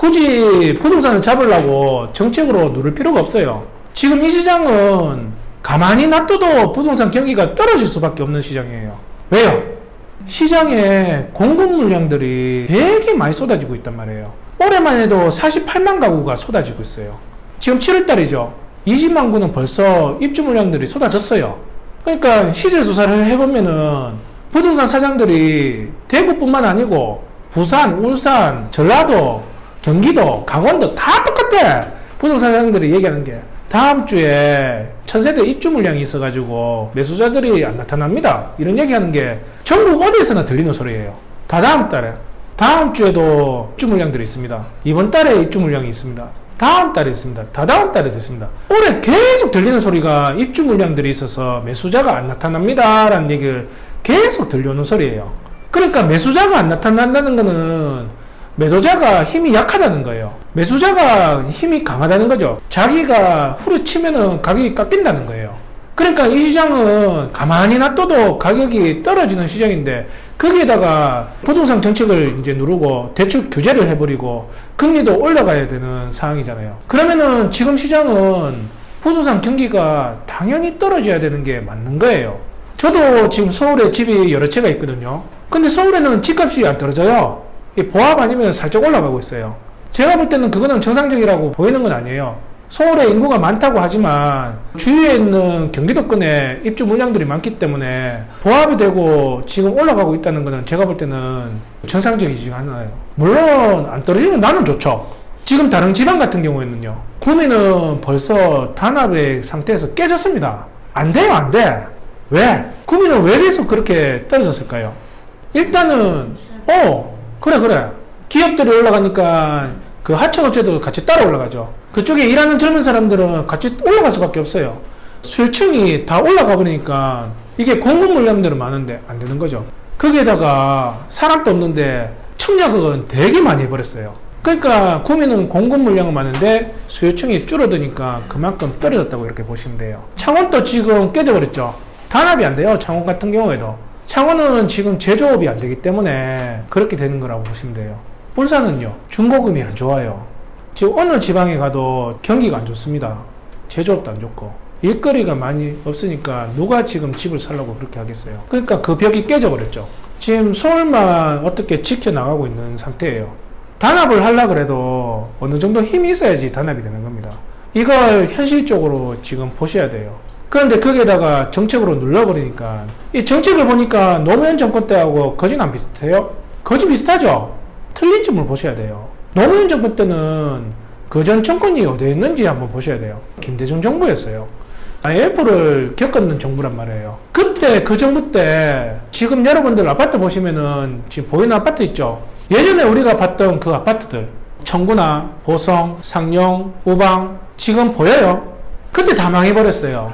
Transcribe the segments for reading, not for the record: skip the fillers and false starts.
굳이 부동산을 잡으려고 정책으로 누를 필요가 없어요. 지금 이 시장은 가만히 놔둬도 부동산 경기가 떨어질 수밖에 없는 시장이에요. 왜요? 시장에 공급 물량들이 되게 많이 쏟아지고 있단 말이에요. 올해만 해도 48만 가구가 쏟아지고 있어요. 지금 7월달이죠. 20만 구는 벌써 입주 물량들이 쏟아졌어요. 그러니까 시세 조사를 해보면은 부동산 사장들이 대구뿐만 아니고 부산, 울산, 전라도, 경기도, 강원도 다 똑같아. 부동산 사장들이 얘기하는 게 다음 주에 1000세대 입주 물량이 있어가지고 매수자들이 안 나타납니다. 이런 얘기하는 게 전국 어디에서나 들리는 소리예요. 다다음 달에, 다음 주에도 입주 물량들이 있습니다. 이번 달에 입주 물량이 있습니다. 다음 달에 있습니다. 다다음 달에도 있습니다. 올해 계속 들리는 소리가 입주 물량들이 있어서 매수자가 안 나타납니다 라는 얘기를 계속 들려오는 소리예요. 그러니까 매수자가 안 나타난다는 거는 매도자가 힘이 약하다는 거예요. 매수자가 힘이 강하다는 거죠. 자기가 후려치면은 가격이 깎인다는 거예요. 그러니까 이 시장은 가만히 놔둬도 가격이 떨어지는 시장인데 거기에다가 부동산 정책을 이제 누르고 대출 규제를 해버리고 금리도 올라가야 되는 상황이잖아요. 그러면은 지금 시장은 부동산 경기가 당연히 떨어져야 되는 게 맞는 거예요. 저도 지금 서울에 집이 여러 채가 있거든요. 근데 서울에는 집값이 안 떨어져요. 보합 아니면 살짝 올라가고 있어요. 제가 볼 때는 그거는 정상적이라고 보이는 건 아니에요. 서울에 인구가 많다고 하지만 주위에 있는 경기도권에 입주 물량들이 많기 때문에 보합이 되고 지금 올라가고 있다는 거는 제가 볼 때는 정상적이지 않아요. 물론 안 떨어지면 나는 좋죠. 지금 다른 지방 같은 경우에는요, 구미는 벌써 단합의 상태에서 깨졌습니다. 안 돼요, 안 돼. 왜? 구미는 왜 계속 그렇게 떨어졌을까요? 일단은 그래 기업들이 올라가니까 그 하청업체도 같이 따라 올라가죠. 그쪽에 일하는 젊은 사람들은 같이 올라갈 수밖에 없어요. 수요층이 다 올라가 버리니까 이게 공급 물량들은 많은데 안 되는 거죠. 거기에다가 사람도 없는데 청약은 되게 많이 해버렸어요. 그러니까 구미는 공급 물량은 많은데 수요층이 줄어드니까 그만큼 떨어졌다고 이렇게 보시면 돼요. 창원도 지금 깨져버렸죠. 단합이 안 돼요. 창원 같은 경우에도. 창원은 지금 제조업이 안 되기 때문에 그렇게 되는 거라고 보시면 돼요. 울산은요, 중고금이 안 좋아요. 지금 어느 지방에 가도 경기가 안 좋습니다. 제조업도 안 좋고 일거리가 많이 없으니까 누가 지금 집을 살려고 그렇게 하겠어요. 그러니까 그 벽이 깨져버렸죠. 지금 서울만 어떻게 지켜나가고 있는 상태예요. 단합을 하려고 해도 어느 정도 힘이 있어야지 단합이 되는 겁니다. 이걸 현실적으로 지금 보셔야 돼요. 그런데 거기에다가 정책으로 눌러버리니까 이 정책을 보니까 노무현 정권 때하고 거진 안 비슷해요? 거진 비슷하죠? 틀린 점을 보셔야 돼요. 노무현 정권 때는 그전 정권이 어디에 있는지 한번 보셔야 돼요. 김대중 정부였어요. IMF를 겪었는 정부란 말이에요. 그때 그 정부 때 지금 여러분들 아파트 보시면은 지금 보이는 아파트 있죠? 예전에 우리가 봤던 그 아파트들 청구나 보성, 상용, 우방 지금 보여요? 그때 다 망해버렸어요.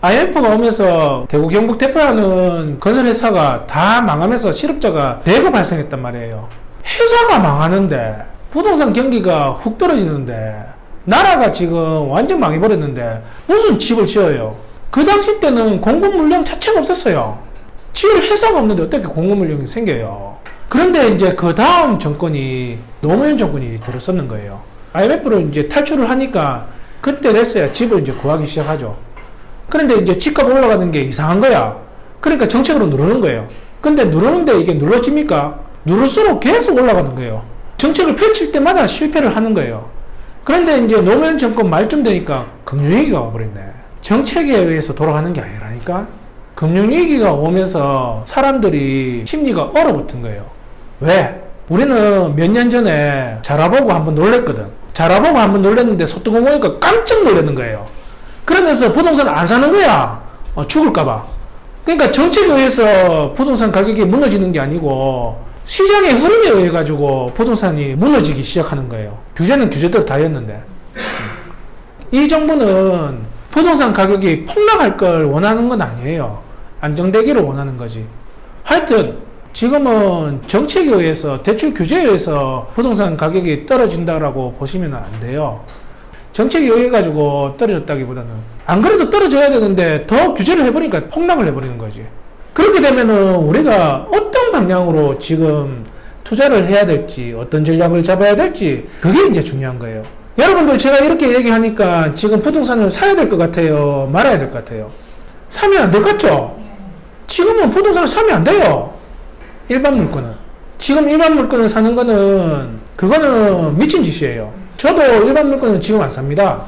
IMF가 오면서 대구 경북 대표하는 건설회사가 다 망하면서 실업자가 대거 발생했단 말이에요. 회사가 망하는데 부동산 경기가 훅 떨어지는데 나라가 지금 완전 망해버렸는데 무슨 집을 지어요? 그 당시 때는 공급 물량 자체가 없었어요. 지을 회사가 없는데 어떻게 공급 물량이 생겨요? 그런데 이제 그 다음 정권이 노무현 정권이 들어섰는 거예요. IMF를 이제 탈출을 하니까 그때 됐어야 집을 이제 구하기 시작하죠. 그런데 이제 집값 올라가는 게 이상한 거야. 그러니까 정책으로 누르는 거예요. 근데 누르는데 이게 눌러집니까? 누를수록 계속 올라가는 거예요. 정책을 펼칠 때마다 실패를 하는 거예요. 그런데 이제 노무현 정권 말쯤 되니까 금융위기가 와버렸네. 정책에 의해서 돌아가는 게 아니라니까? 금융위기가 오면서 사람들이 심리가 얼어붙은 거예요. 왜? 우리는 몇 년 전에 자라보고 한번 놀랬거든. 자라보고 한번 놀랬는데 소뚜껑 보니까 깜짝 놀라는 거예요. 그러면서 부동산 안 사는 거야. 죽을까봐. 그러니까 정책에 의해서 부동산 가격이 무너지는 게 아니고 시장의 흐름에 의해 가지고 부동산이 무너지기 시작하는 거예요. 규제는 규제대로 다 했는데. 이 정부는 부동산 가격이 폭락할 걸 원하는 건 아니에요. 안정되기를 원하는 거지. 하여튼 지금은 정책에 의해서 대출 규제에 의해서 부동산 가격이 떨어진다라고 보시면 안 돼요. 정책에 의해 가지고 떨어졌다기보다는 안 그래도 떨어져야 되는데 더 규제를 해버리니까 폭락을 해버리는 거지. 그렇게 되면은 우리가 어떤 방향으로 지금 투자를 해야 될지 어떤 전략을 잡아야 될지 그게 이제 중요한 거예요. 여러분들 제가 이렇게 얘기하니까 지금 부동산을 사야 될 것 같아요? 말아야 될 것 같아요? 사면 안 될 것 같죠? 지금은 부동산을 사면 안 돼요. 일반 물건은. 지금 일반 물건을 사는 거는 그거는 미친 짓이에요. 저도 일반 물건은 지금 안 삽니다.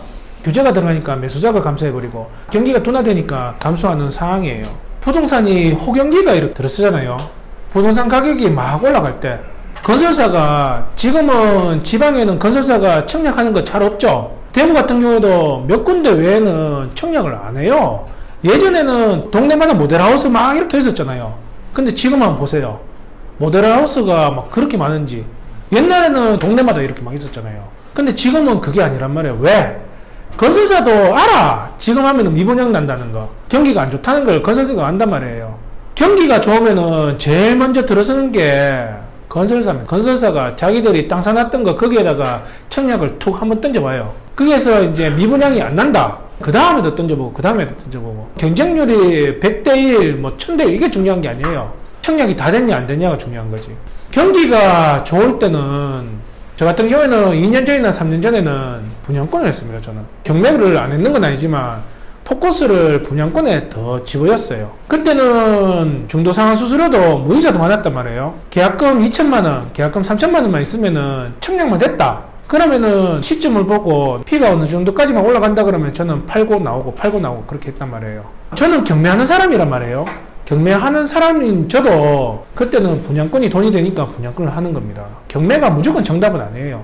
규제가 들어가니까 매수자가 감소해버리고 경기가 둔화되니까 감소하는 상황이에요. 부동산이 호경기가 이렇게 들어서잖아요. 부동산 가격이 막 올라갈 때 건설사가 지금은 지방에는 건설사가 청약하는 거 잘 없죠. 대구 같은 경우도 몇 군데 외에는 청약을 안 해요. 예전에는 동네마다 모델하우스 막 이렇게 있었잖아요. 근데 지금 한번 보세요. 모델하우스가 막 그렇게 많은지. 옛날에는 동네마다 이렇게 막 있었잖아요. 근데 지금은 그게 아니란 말이에요. 왜? 건설사도 알아. 지금 하면은 미분양 난다는 거. 경기가 안 좋다는 걸 건설사가 안단 말이에요. 경기가 좋으면은 제일 먼저 들어서는 게 건설사입니다. 건설사가 자기들이 땅 사놨던 거 거기에다가 청약을 툭 한번 던져봐요. 거기에서 이제 미분양이 안 난다. 그 다음에도 던져보고 그 다음에도 던져보고 경쟁률이 100대1 뭐 1000대1 이게 중요한 게 아니에요. 청약이 다 됐냐 안 됐냐가 중요한 거지. 경기가 좋을 때는 저 같은 경우에는 2년 전이나 3년 전에는 분양권을 했습니다. 저는 경매를 안 했는 건 아니지만 포커스를 분양권에 더 집어였어요. 그때는 중도상환 수수료도 무이자도 많았단 말이에요. 계약금 2천만원, 계약금 3천만원만 있으면은 청약만 됐다. 그러면은 시점을 보고 피가 어느 정도까지만 올라간다 그러면 저는 팔고 나오고 그렇게 했단 말이에요. 저는 경매하는 사람이란 말이에요. 경매하는 사람인 저도 그때는 분양권이 돈이 되니까 분양권을 하는 겁니다. 경매가 무조건 정답은 아니에요.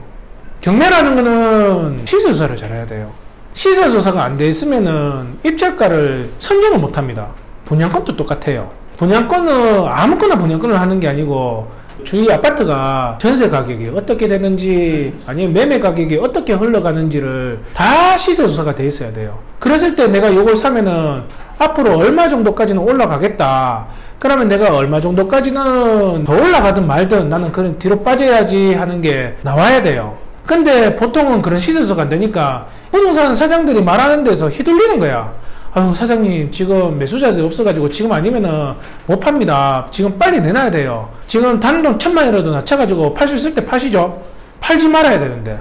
경매라는 거는 시세조사를 잘해야 돼요. 시세조사가 안 돼 있으면은 입찰가를 선정을 못 합니다. 분양권도 똑같아요. 분양권은 아무거나 분양권을 하는 게 아니고 주위 아파트가 전세 가격이 어떻게 되는지 아니면 매매 가격이 어떻게 흘러가는지를 다 시세조사가 돼 있어야 돼요. 그랬을 때 내가 이걸 사면은 앞으로 얼마 정도까지는 올라가겠다. 그러면 내가 얼마 정도까지는 더 올라가든 말든 나는 그런 뒤로 빠져야지 하는 게 나와야 돼요. 근데 보통은 그런 시세조사가 안 되니까 부동산 사장들이 말하는 데서 휘둘리는 거야. 아유 사장님 지금 매수자들이 없어가지고 지금 아니면은 못 팝니다. 지금 빨리 내놔야 돼요. 지금 단돈 1000만이라도 낮춰가지고 팔 수 있을 때 파시죠. 팔지 말아야 되는데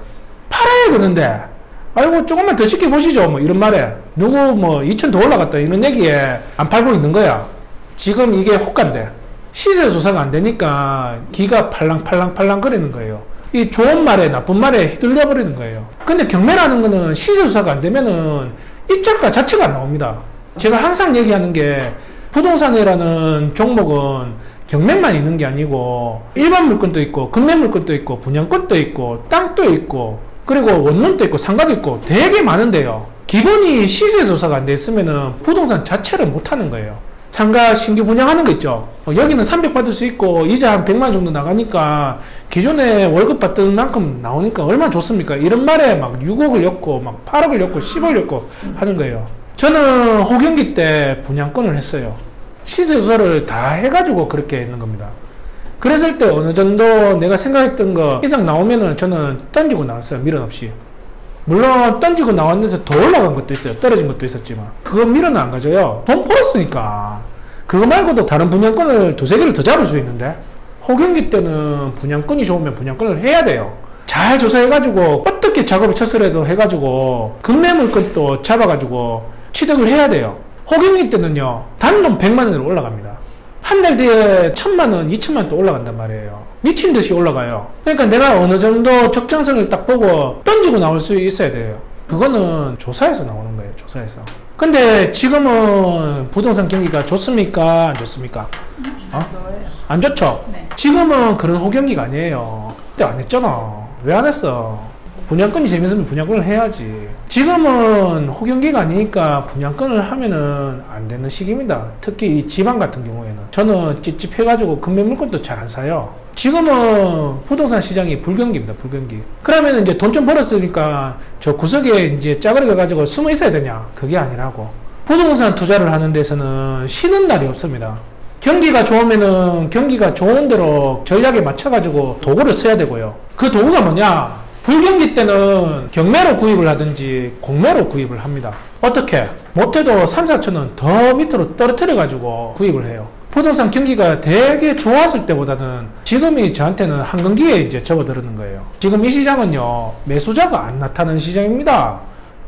팔아야 되는데 아이고 조금만 더 지켜보시죠 뭐 이런 말에 누구 뭐 2000 더 올라갔다 이런 얘기에 안 팔고 있는 거야. 지금 이게 호가인데 시세조사가 안 되니까 기가 팔랑팔랑 거리는 거예요. 이 좋은 말에 나쁜 말에 휘둘려 버리는 거예요. 근데 경매라는 거는 시세조사가 안 되면은 입찰가 자체가 안 나옵니다. 제가 항상 얘기하는 게 부동산이라는 종목은 경매만 있는 게 아니고 일반 물건도 있고 금매 물건도 있고 분양권도 있고 땅도 있고 그리고 원룸도 있고 상가도 있고 되게 많은데요. 기본이 시세조사가 안 돼 있으면은 부동산 자체를 못 하는 거예요. 상가 신규 분양하는 거 있죠. 여기는 300 받을 수 있고 이자 한 100만 정도 나가니까 기존에 월급 받던 만큼 나오니까 얼마나 좋습니까? 이런 말에 막 6억을 엮고 막 8억을 엮고 10억을 엮고 하는 거예요. 저는 호경기 때 분양권을 했어요. 시세조사를 다 해가지고 그렇게 했는 겁니다. 그랬을 때 어느 정도 내가 생각했던 거 이상 나오면은 저는 던지고 나왔어요. 미련 없이. 물론 던지고 나왔는데서 더 올라간 것도 있어요. 떨어진 것도 있었지만 그거 밀어는 안 가져요. 돈 벌었으니까. 그거 말고도 다른 분양권을 두세 개를 더 잡을 수 있는데 호경기 때는 분양권이 좋으면 분양권을 해야 돼요. 잘 조사해가지고 어떻게 작업을 쳤으라도 해가지고 금매 물건도 잡아가지고 취득을 해야 돼요. 호경기 때는요 단돈 100만원으로 올라갑니다. 한 달 뒤에 1000만원, 2000만원 또 올라간단 말이에요. 미친 듯이 올라가요. 그러니까 내가 어느 정도 적정성을 딱 보고 던지고 나올 수 있어야 돼요. 그거는 조사에서 나오는 거예요. 조사에서. 근데 지금은 부동산 경기가 좋습니까? 안 좋습니까? 안 좋죠? 네. 지금은 그런 호경기가 아니에요. 그때 안 했잖아. 왜 안 했어? 분양권이 재밌으면 분양권을 해야지. 지금은 호경기가 아니니까 분양권을 하면은 안 되는 시기입니다. 특히 이 지방 같은 경우에는. 저는 찝찝해가지고 금매 물건도 잘 안 사요. 지금은 부동산 시장이 불경기입니다. 불경기. 그러면 이제 돈 좀 벌었으니까 저 구석에 이제 짜그리 가가지고 숨어 있어야 되냐? 그게 아니라고. 부동산 투자를 하는 데서는 쉬는 날이 없습니다. 경기가 좋으면은 경기가 좋은 대로 전략에 맞춰가지고 도구를 써야 되고요. 그 도구가 뭐냐? 불경기 때는 경매로 구입을 하든지 공매로 구입을 합니다. 어떻게? 못해도 3, 4천원 더 밑으로 떨어뜨려 가지고 구입을 해요. 부동산 경기가 되게 좋았을 때보다는 지금이 저한테는 한금기에 이제 접어들었는 거예요. 지금 이 시장은요, 매수자가 안 나타나는 시장입니다.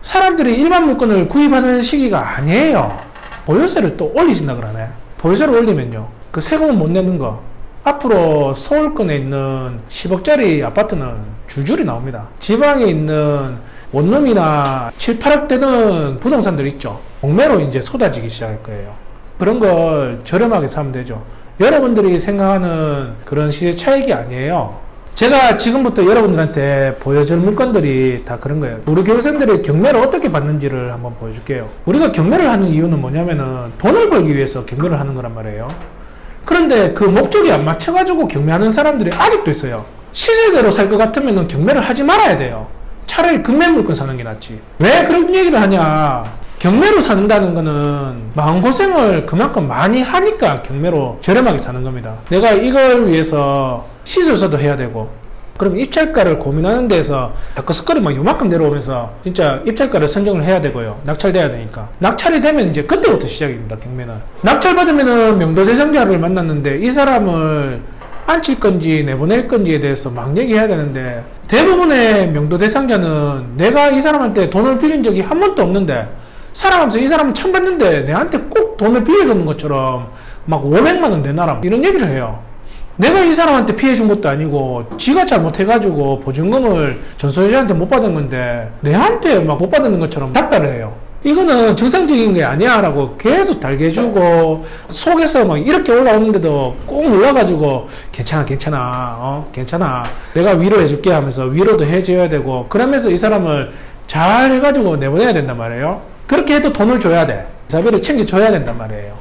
사람들이 일반 물건을 구입하는 시기가 아니에요. 보유세를 또 올리신다 그러네. 보유세를 올리면요, 그 세금은 못 내는 거. 앞으로 서울권에 있는 10억짜리 아파트는 줄줄이 나옵니다. 지방에 있는 원룸이나 7, 8억 되는 부동산들 있죠. 공매로 이제 쏟아지기 시작할 거예요. 그런 걸 저렴하게 사면 되죠. 여러분들이 생각하는 그런 시세 차익이 아니에요. 제가 지금부터 여러분들한테 보여줄 물건들이 다 그런 거예요. 우리 교육생들이 경매를 어떻게 받는지를 한번 보여줄게요. 우리가 경매를 하는 이유는 뭐냐면은 돈을 벌기 위해서 경매를 하는 거란 말이에요. 그런데 그 목적이 안 맞춰가지고 경매하는 사람들이 아직도 있어요. 시세대로 살 것 같으면 경매를 하지 말아야 돼요. 차라리 금매 물건 사는 게 낫지. 왜 그런 얘기를 하냐. 경매로 산다는 거는 마음고생을 그만큼 많이 하니까 경매로 저렴하게 사는 겁니다. 내가 이걸 위해서 시술서도 해야 되고, 그럼 입찰가를 고민하는 데서 다크스컬이 막 요만큼 내려오면서 진짜 입찰가를 선정을 해야 되고요. 낙찰돼야 되니까. 낙찰이 되면 이제 그때부터 시작입니다. 경매는. 낙찰받으면은 명도 대상자를 만났는데 이 사람을 앉힐 건지 내보낼 건지에 대해서 막 얘기해야 되는데, 대부분의 명도 대상자는 내가 이 사람한테 돈을 빌린 적이 한 번도 없는데 살아가면서 이 사람은 처음 봤는데 내한테 꼭 돈을 빌려주는 것처럼 막 500만 원 내놔라 이런 얘기를 해요. 내가 이 사람한테 피해준 것도 아니고 지가 잘못해가지고 보증금을 전소유자한테 못 받은 건데 내한테 막 못 받는 것처럼 닥달을 해요. 이거는 정상적인 게 아니야 라고 계속 달개주고, 속에서 막 이렇게 올라오는데도 꼭 눌러가지고 괜찮아 괜찮아 내가 위로해줄게 하면서 위로도 해줘야 되고, 그러면서 이 사람을 잘 해가지고 내보내야 된단 말이에요. 그렇게 해도 돈을 줘야 돼. 이사비를 챙겨줘야 된단 말이에요.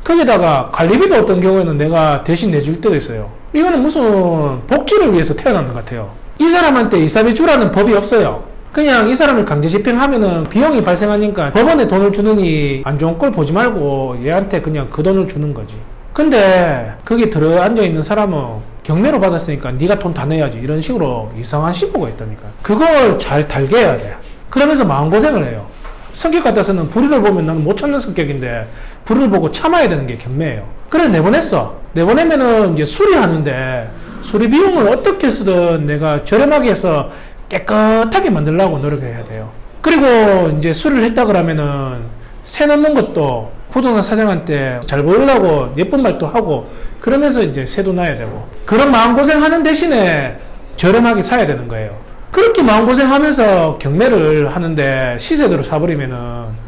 거기다가 관리비도 어떤 경우에는 내가 대신 내줄 때도 있어요. 이거는 무슨 복지를 위해서 태어난 것 같아요. 이 사람한테 이사비 주라는 법이 없어요. 그냥 이 사람을 강제 집행하면은 비용이 발생하니까 법원에 돈을 주느니 안 좋은 꼴 보지 말고 얘한테 그냥 그 돈을 주는 거지. 근데 거기 들어앉아 있는 사람은 경매로 받았으니까 네가 돈 다 내야지 이런 식으로 이상한 심보가 있다니까. 그걸 잘 달게해야 돼. 그러면서 마음고생을 해요. 성격 같아서는 불의를 보면 나는 못 참는 성격인데 불의를 보고 참아야 되는 게 경매예요. 그래 내보냈어. 내보내면은 이제 수리하는데 수리 비용을 어떻게 쓰든 내가 저렴하게 해서 깨끗하게 만들려고 노력해야 돼요. 그리고 이제 수리를 했다 그러면은 새 넣는 것도 부동산 사장한테 잘 보이려고 예쁜 말도 하고 그러면서 이제 새도 놔야 되고, 그런 마음고생 하는 대신에 저렴하게 사야 되는 거예요. 그렇게 마음고생하면서 경매를 하는데 시세대로 사버리면은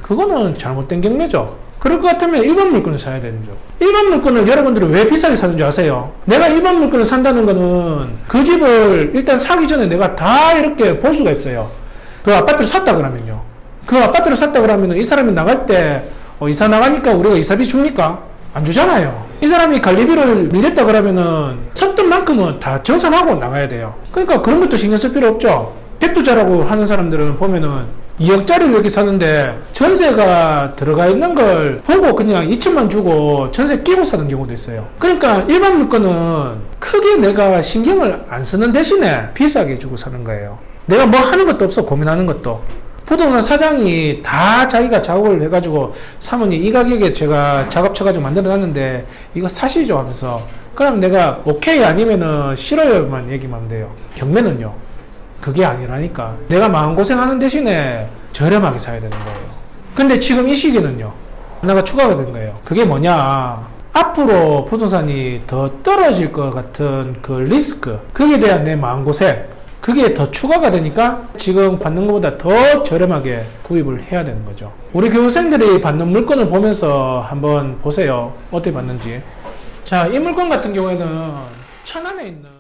그거는 잘못된 경매죠. 그럴 것 같으면 일반 물건을 사야 되는 거죠. 일반 물건을 여러분들이 왜 비싸게 사는 줄 아세요? 내가 일반 물건을 산다는 거는 그 집을 일단 사기 전에 내가 다 이렇게 볼 수가 있어요. 그 아파트를 샀다 그러면요. 그 아파트를 샀다 그러면은 이 사람이 나갈 때 이사 나가니까 우리가 이사비 줍니까? 안 주잖아요. 이 사람이 관리비를 밀렸다 그러면은 썼던 만큼은 다 정산하고 나가야 돼요. 그러니까 그런 것도 신경 쓸 필요 없죠. 갭투자라고 하는 사람들은 보면은 2억짜리를 이렇게 사는데 전세가 들어가 있는 걸 보고 그냥 2천만 주고 전세 끼고 사는 경우도 있어요. 그러니까 일반 물건은 크게 내가 신경을 안 쓰는 대신에 비싸게 주고 사는 거예요. 내가 뭐 하는 것도 없어. 고민하는 것도. 부동산 사장이 다 자기가 작업을 해가지고 사모님 이 가격에 제가 작업 쳐가지고 만들어 놨는데 이거 사시죠 하면서, 그럼 내가 오케이 아니면은 싫어요만 얘기만 하면 돼요. 경매는요 그게 아니라니까. 내가 마음고생하는 대신에 저렴하게 사야 되는 거예요. 근데 지금 이 시기는요 하나가 추가가 된 거예요. 그게 뭐냐, 앞으로 부동산이 더 떨어질 것 같은 그 리스크, 거기에 대한 내 마음고생, 그게 더 추가가 되니까 지금 받는 것보다 더 저렴하게 구입을 해야 되는 거죠. 우리 교육생들이 받는 물건을 보면서 한번 보세요. 어떻게 받는지. 자, 이 물건 같은 경우에는 천안에 있는